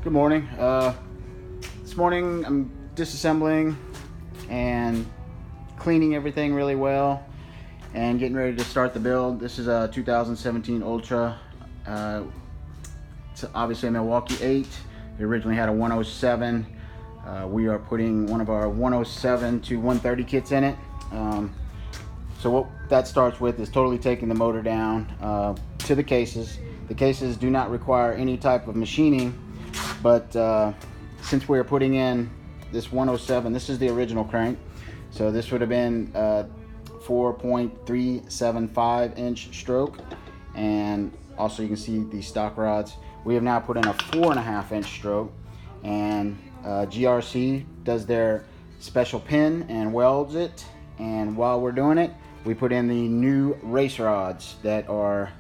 Good morning. This morning I'm disassembling and cleaning everything really well and getting ready to start the build. This is a 2017 Ultra. It's obviously a Milwaukee 8. It originally had a 107. We are putting one of our 107 to 130 kits in it. So what that starts with is totally taking the motor down to the cases. The cases do not require any type of machining, but since we're putting in this 107, this is the original crank. So this would have been 4.375 inch stroke, and also you can see the stock rods. We have now put in a 4.5 inch stroke, and GRC does their special pin and welds it. And while we're doing it, we put in the new race rods that are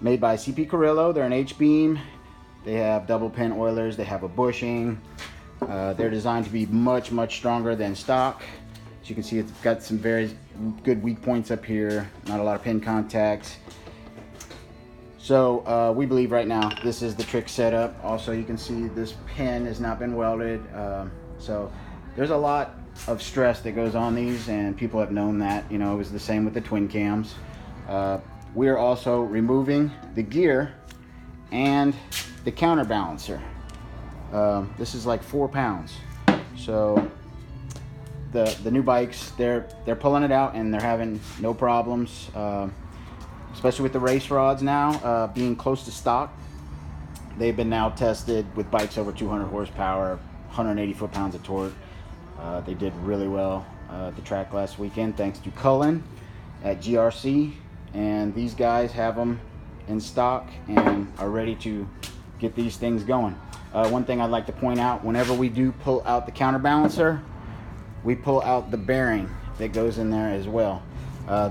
made by CP Carrillo. They're an H-beam. They have double pin oilers. They have a bushing. They're designed to be much stronger than stock. As you can see, it's got some very good weak points up here. Not a lot of pin contact. So we believe right now this is the trick setup. Also, you can see this pin has not been welded. So there's a lot of stress that goes on these, and people have known that. You know, it was the same with the twin cams. We are also removing the gear and the counterbalancer. This is like 4 pounds. So the new bikes, they're pulling it out and they're having no problems, especially with the race rods now being close to stock. They've been now tested with bikes over 200 horsepower, 180 foot-pounds of torque. They did really well at the track last weekend, thanks to Cullen at GRC. And these guys have them in stock and are ready to get these things going. One thing I'd like to point out, whenever we do pull out the counterbalancer, we pull out the bearing that goes in there as well.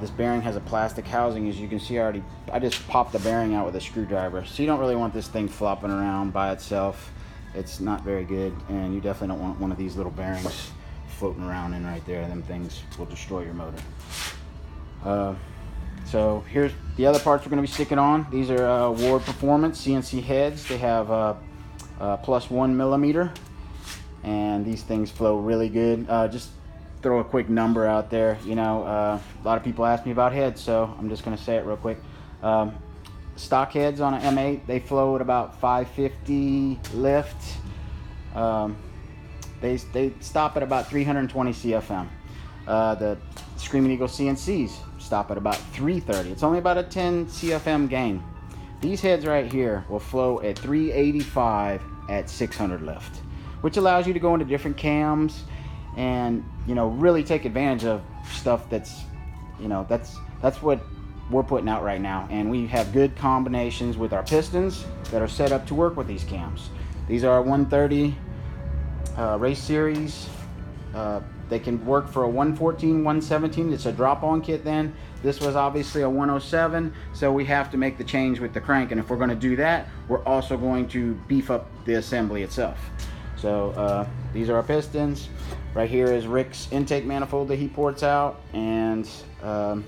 This bearing has a plastic housing. As you can see, I just popped the bearing out with a screwdriver. So you don't really want this thing flopping around by itself. It's not very good, and you definitely don't want one of these little bearings floating around in right there. Them things will destroy your motor. So here's the other parts we're going to be sticking on. These are Ward Performance Cnc Heads. They have plus 1 millimeter, and these things flow really good. Just throw a quick number out there. You know, a lot of people ask me about heads, so I'm just going to say it real quick. Stock heads on an M8, they flow at about 550 lift. They stop at about 320 CFM. The Screaming Eagle CNCs stop at about 330. It's only about a 10 CFM gain. These heads right here will flow at 385 at 600 lift, which allows you to go into different cams and, you know, really take advantage of stuff that's, you know, that's what we're putting out right now. And we have good combinations with our pistons that are set up to work with these cams. These are 130 race series. They can work for a 114, 117. It's a drop-on kit then. This was obviously a 107, so we have to make the change with the crank. And if we're going to do that, we're also going to beef up the assembly itself. So these are our pistons. Right here is Rick's intake manifold that he ports out, and we're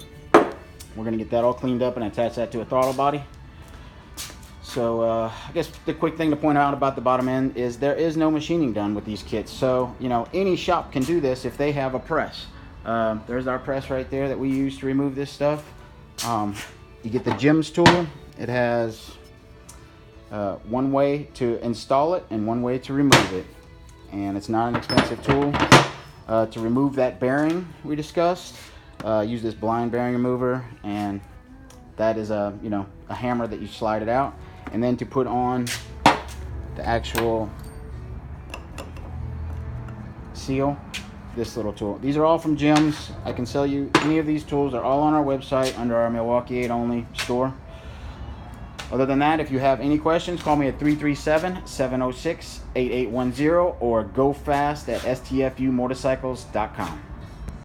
going to get that all cleaned up and attach that to a throttle body. So I guess the quick thing to point out about the bottom end is there is no machining done with these kits. So, you know, any shop can do this if they have a press. There's our press right there that we use to remove this stuff. You get the GEMS tool. It has one way to install it and one way to remove it. And it's not an expensive tool. To remove that bearing we discussed, use this blind bearing remover, and that is a hammer that you slide it out. And then to put on the actual seal, this little tool. These are all from GEMS. I can sell you any of these tools. They're all on our website under our Milwaukee 8 only store. Other than that, if you have any questions, call me at 337-706-8810 or go fast at stfumotorcycles.com.